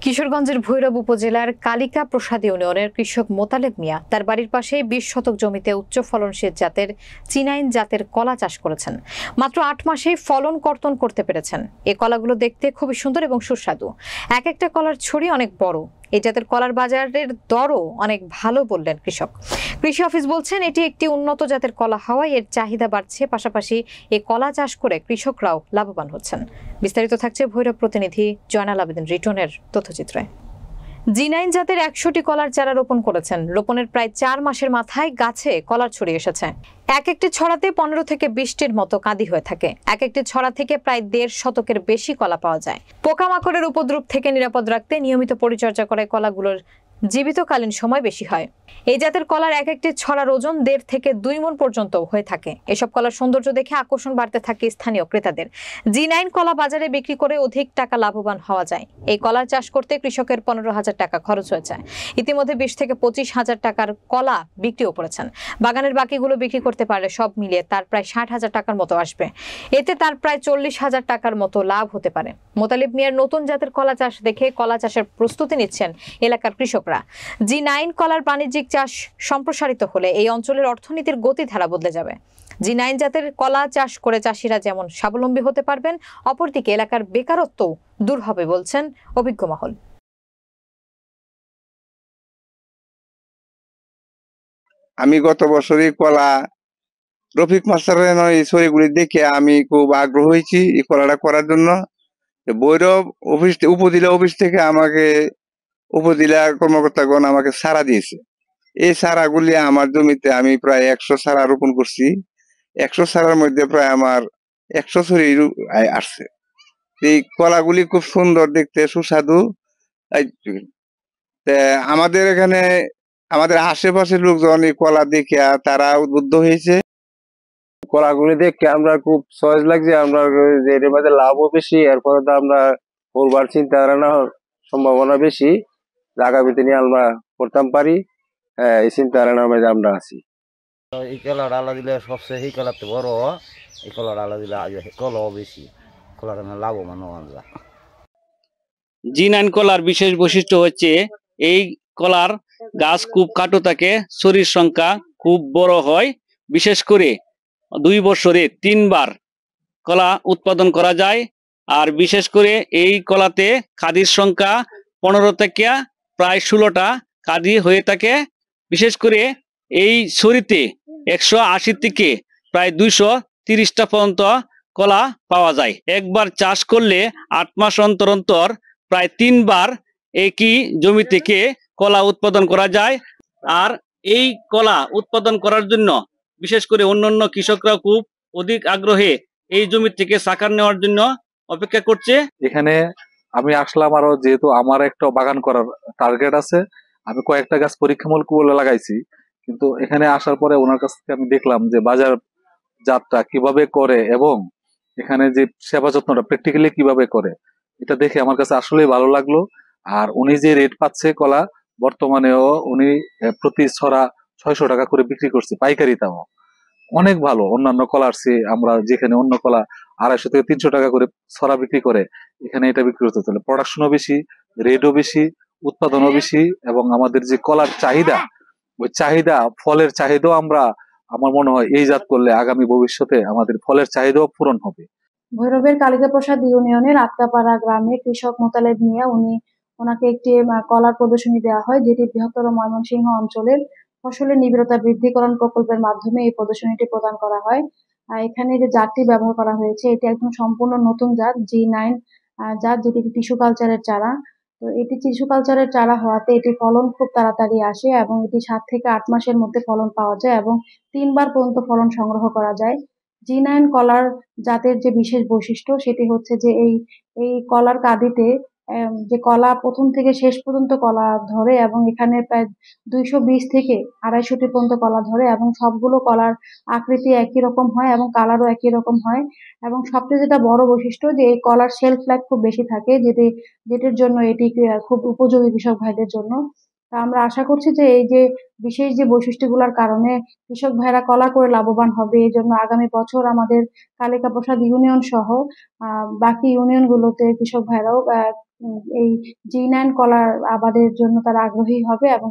কিশোরগঞ্জের ভৈরব উপজেলার কালিকা প্রসাদ ইউনিয়নের কৃষক মোতালেব মিয়া তার বাড়ির পাশে ২০ শতক জমিতে উচ্চ ফলনশীল জাতের চিনাইন জাতের কলা চাষ করেছেন। মাত্র ৮ মাসেই ফলন কর্তন করতে পেরেছেন। এই কলাগুলো দেখতে খুবই সুন্দর এবং সুস্বাদু। এক একটা কলার ছড়ি অনেক বড়। এই জাতের কলার বাজারের দরও অনেক ভালো বললেন কৃষক। কৃষি অফিস বলছেন এটি একটি উন্নত জাতের কলা হওয়ায় এর চাহিদা বাড়ছে, পাশাপাশি এই কলা চাষ করে কৃষকরাও লাভবান হচ্ছেন। বিস্তারিত থাকছে ভৈরব প্রতিনিধি জয়নাল আবেদিন রিটনের তথ্যচিত্রে। জি9 জাতের ১০০টি কলার চারা রোপণ করেছেন। রোপণের প্রায় ৪ মাসের মাথায় গাছে কলার ছড়িয়ে এসেছে। এক একটি ছড়াতে ১৫ থেকে ২০টির মতো কাঁদি হয়ে থাকে। এক একটি ছড়া থেকে প্রায় ১.৫ শতকের বেশি কলা পাওয়া যায়। পোকামাকড়ের উপদ্রব থেকে নিরাপদ রাখতে নিয়মিত পরিচর্যা করে কলাগুলোর জীবিতকালীন সময় বেশি হয়। এই জাতের কলার এক একটি ছড়ার ওজন ১.৫ থেকে ২ মণ পর্যন্ত হয়ে থাকে। এসব কলার সৌন্দর্য দেখে আকর্ষণ বাড়তে থাকে স্থানীয় ক্রেতাদের। জি9 কলা বাজারে বিক্রি করে অধিক টাকা লাভবান হওয়া যায়। এই কলার চাষ করতে কৃষকের ১৫,০০০ টাকা খরচ হয়েছে। ইতিমধ্যে ২০ থেকে ২৫,০০০ টাকার কলা বিক্রিও করেছেন। বাগানের বাকিগুলো বিক্রি করতে পারলে সব মিলিয়ে তার প্রায় ৬০,০০০ টাকার মতো আসবে। এতে তার প্রায় ৪০,০০০ টাকার মতো লাভ হতে পারে। মোতালেব মিয়ার নতুন জাতের কলা চাষ দেখে কলা চাষের প্রস্তুতি নিচ্ছেন এলাকার কৃষকরা। জি9 কলার বাণিজ্যিক চাষ সম্প্রসারিত হলে এই অঞ্চলের অর্থনীতির গতিধারা বদলে যাবে। জি9 জাতের কলা চাষ করে চাষিরা যেমন স্বাবলম্বী হতে পারবেন, অপরদিকে এলাকার বেকারত্ব দূর হবে বলছেন অভিজ্ঞ মহল। আমি গত বছরই কলা রফিক মাস্টারের এই ছড়িগুলি দেখে আমি খুব আগ্রহ হয়েছি এই কলাটা করার জন্য। ভৈরব উপজেলা অফিস থেকে আমাকে উপজেলা কর্মকর্তাগণ আমাকে চারা দিয়েছে। এই চারাগুলি আমার জমিতে আমি প্রায় ১০০ চারা রোপণ করছি। ১০০ চারার মধ্যে প্রায় আমার ১০০ ছড়ি আসছে। এই কলাগুলি খুব সুন্দর দেখতে, সুস্বাদু। আমাদের এখানে আমাদের আশেপাশের লোকজন এই কলা দেখে তারা উদ্বুদ্ধ হয়েছে। কলাগুলি দেখে আমরা খুব সহজ লাগছে, আমরা যে এর মধ্যে লাভও বেশি, এরপরে তো আমরা করবার চিন্তা ধারণা সম্ভাবনা বেশি, আগামীতে নিয়ে আমরা করতাম পারি। এই চিন্তা ধারণার মধ্যে আমরা আছি। এই কলার আলা দিলে সবচেয়ে এই কলাতে বড়, এই কলার আলা দিলে কলাও বেশি, কলার লাভবান হওয়া যায়। জি9 কলার বিশেষ বৈশিষ্ট্য হচ্ছে এই কলার গাছ খুব খাটো থাকে, শরীর সংখ্যা খুব বড় হয়। বিশেষ করে ২ বছরে ৩ বার কলা উৎপাদন করা যায়। আর বিশেষ করে এই কলাতে কাদির সংখ্যা ১৫ থেকে প্রায় ১৬টা কাদি হয়ে থাকে। বিশেষ করে এই ছড়িতে ১৮০ থেকে প্রায় ২৩০টা পর্যন্ত কলা পাওয়া যায়। একবার চাষ করলে ৮ মাস অন্তর অন্তর প্রায় ৩ বার একই জমি থেকে কলা উৎপাদন করা যায়। আর এই কলা উৎপাদন করার জন্য বিশেষ করে অন্যান্য কৃষকরা খুব অধিক আগ্রহে এই জমি থেকে সাকার নেওয়ার জন্য অপেক্ষা করছে। এখানে আমি আসলাম, আরো যেহেতু আমার একটা বাগান করার টার্গেট আছে, আমি কয়েকটা গাছ পরীক্ষামূলক বলে লাগাইছি। কিন্তু এখানে আসার পরে ওনার কাছ থেকে আমি দেখলাম যে বাজার জাতটা কিভাবে করে এবং এখানে যে সেবা যত্নটা প্র্যাকটিক্যালি কিভাবে করে, এটা দেখে আমার কাছে আসলেই ভালো লাগলো। আর উনি যে রেট পাচ্ছে কলা, বর্তমানেও উনি প্রতি ছড়া ৬০০ টাকা করে বিক্রি করছে, পাইকারি দামও অনেক ভালো। অন্যান্য কলার চেয়ে আমরা যেখানে অন্য কলা ২৫০ থেকে ৩০০ টাকা করে ছড়া বিক্রি করে, এখানে এটা বিক্রি করতে চলে। প্রোডাকশনও বেশি, রেটও বেশি, উৎপাদনও বেশি, এবং আমাদের যে কলার চাহিদা, ওই চাহিদা, ফলের চাহিদাও আমার মনে হয় এই জাত করলে আগামী ভবিষ্যতে আমাদের ফলের চাহিদাও পূরণ হবে। ভৈরবের কালিকা প্রসাদ ইউনিয়নের আত্মাপাড়া গ্রামে কৃষক মোতালেব মিয়া ওনাকে একটি কলার প্রদর্শনী দেওয়া হয়, যেটি বৃহত্তর ময়মনসিংহ অঞ্চলের ফসলের নিবিড়তা বৃদ্ধিকরণ প্রকল্পের মাধ্যমে এই প্রদর্শনীটি প্রদান করা হয়। এখানে যে জাতটি ব্যবহার করা হয়েছে এটি একদম সম্পূর্ণ নতুন জাত, জি9 জাত, যেটি টিস্যু কালচারের চারা। তো এটি টিস্যু কালচারের চারা হওয়াতে এটি ফলন খুব তাড়াতাড়ি আসে এবং এটি ৭ থেকে ৮ মাসের মধ্যে ফলন পাওয়া যায় এবং ৩ বার পর্যন্ত ফলন সংগ্রহ করা যায়। জি9 কলার জাতের যে বিশেষ বৈশিষ্ট্য সেটি হচ্ছে যে এই কলার কাঁদিতে যে কলা প্রথম থেকে শেষ পর্যন্ত কলা ধরে এবং এখানে প্রায় ২২০ থেকে ২৫০টি পর্যন্ত কলা ধরে এবং সবগুলো কলার আকৃতি একই রকম হয় এবং কালারও একই রকম হয়। এবং সবচেয়ে যেটা বড় বৈশিষ্ট্য যে এই কলার শেলফ লাইফ খুব বেশি থাকে, যেটির জন্য এটি খুব উপযোগী কৃষক ভাইদের জন্য। তা আমরা আশা করছি যে এই যে বিশেষ যে বৈশিষ্ট্যগুলোর কারণে কৃষক ভাইরা কলা করে লাভবান হবে। এই জন্য আগামী বছর আমাদের কালিকা প্রসাদ ইউনিয়ন সহ বাকি ইউনিয়নগুলোতে কৃষক ভাইরাও এই জি9 কলার আবাদের জন্য তারা আগ্রহী হবে এবং